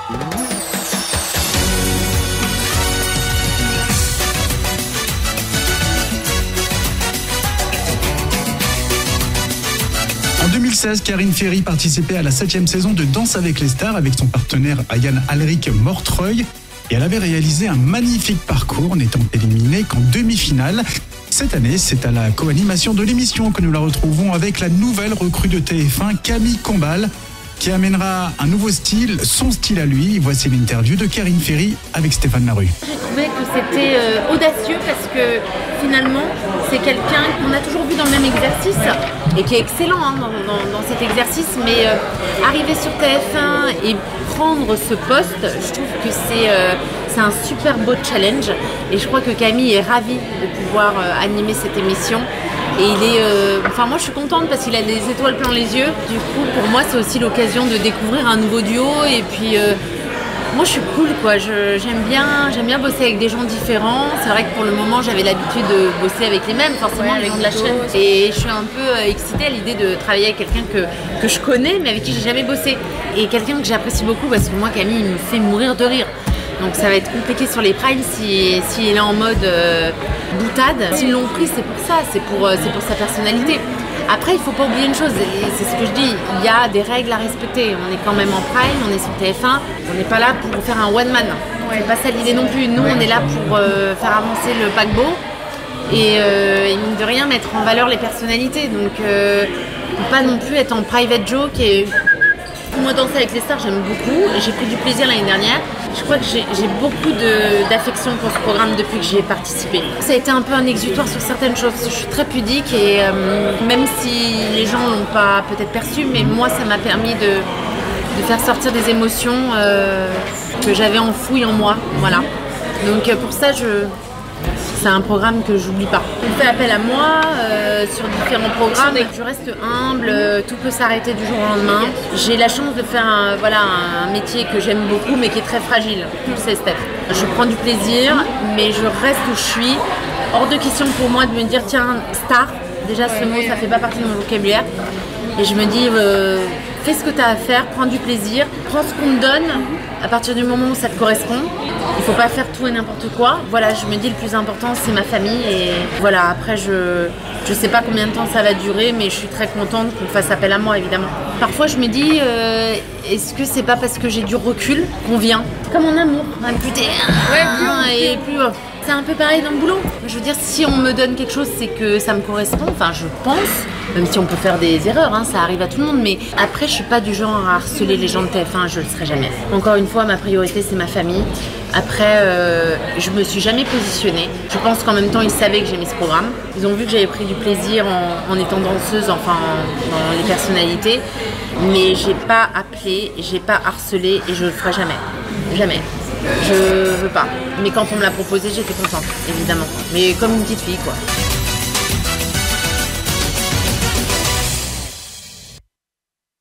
En 2016, Karine Ferry participait à la 7e saison de Danse avec les stars avec son partenaire Ayaan Alric Mortreuil. Et elle avait réalisé un magnifique parcours, n'étant éliminée qu'en demi-finale. Cette année, c'est à la co-animation de l'émission que nous la retrouvons avec la nouvelle recrue de TF1, Camille Combal, qui amènera un nouveau style, son style à lui. Voici l'interview de Karine Ferry avec Stéphane Larue. J'ai trouvé que c'était audacieux parce que finalement, c'est quelqu'un qu'on a toujours vu dans le même exercice et qui est excellent dans cet exercice, mais arriver sur TF1 et prendre ce poste, je trouve que c'est un super beau challenge et je crois que Camille est ravie de pouvoir animer cette émission. Et il est, moi je suis contente parce qu'il a des étoiles plein les yeux. Du coup, pour moi, c'est aussi l'occasion de découvrir un nouveau duo. Et puis, moi, je suis cool, quoi. J'aime bien bosser avec des gens différents. C'est vrai que pour le moment, j'avais l'habitude de bosser avec les mêmes, forcément, les gens de la chaîne. Et je suis un peu excitée à l'idée de travailler avec quelqu'un que je connais, mais avec qui j'ai jamais bossé. Et quelqu'un que j'apprécie beaucoup parce que moi, Camille, il me fait mourir de rire. Donc ça va être compliqué sur les primes s'il est en mode boutade. S'ils l'ont pris, c'est pour ça, c'est pour sa personnalité. Après, il ne faut pas oublier une chose, et c'est ce que je dis, il y a des règles à respecter. On est quand même en prime, on est sur TF1, on n'est pas là pour faire un one man. C'est pas ça l'idée non plus. Nous, on est là pour faire avancer le paquebot et mine de rien mettre en valeur les personnalités. Donc, pas non plus être en private joke. Et moi, Danser avec les stars, j'aime beaucoup. J'ai pris du plaisir l'année dernière. Je crois que j'ai beaucoup d'affection pour ce programme depuis que j'y ai participé. Ça a été un peu un exutoire sur certaines choses. Je suis très pudique et même si les gens l'ont pas peut-être perçu, mais moi, ça m'a permis de faire sortir des émotions que j'avais enfouies en moi. Voilà. Donc pour ça, c'est un programme que j'oublie pas. On fait appel à moi sur différents programmes et je reste humble, tout peut s'arrêter du jour au lendemain. J'ai la chance de faire un métier que j'aime beaucoup mais qui est très fragile. Tu le sais, Steph. Je prends du plaisir mais je reste où je suis. Hors de question pour moi de me dire tiens, star, déjà ce mot ça fait pas partie de mon vocabulaire. Et je me dis fais ce que tu as à faire, prends du plaisir, prends ce qu'on te donne à partir du moment où ça te correspond. Il faut pas faire tout et n'importe quoi. Voilà, je me dis le plus important c'est ma famille et voilà, après je sais pas combien de temps ça va durer mais je suis très contente qu'on fasse appel à moi évidemment. Parfois je me dis est-ce que c'est pas parce que j'ai du recul qu'on vient comme en amour, et plus c'est un peu pareil dans le boulot. Je veux dire, si on me donne quelque chose, c'est que ça me correspond. Enfin, je pense, même si on peut faire des erreurs, ça arrive à tout le monde. Mais après, je suis pas du genre à harceler les gens de TF1, je le serai jamais. Encore une fois, ma priorité, c'est ma famille. Après, je me suis jamais positionnée. Je pense qu'en même temps, ils savaient que j'aimais ce programme. Ils ont vu que j'avais pris du plaisir en étant danseuse, enfin, dans les personnalités. Mais j'ai pas appelé, j'ai pas harcelé et je le ferai jamais. Jamais. Je veux pas. Mais quand on me l'a proposé, j'étais contente, évidemment. Mais comme une petite fille, quoi.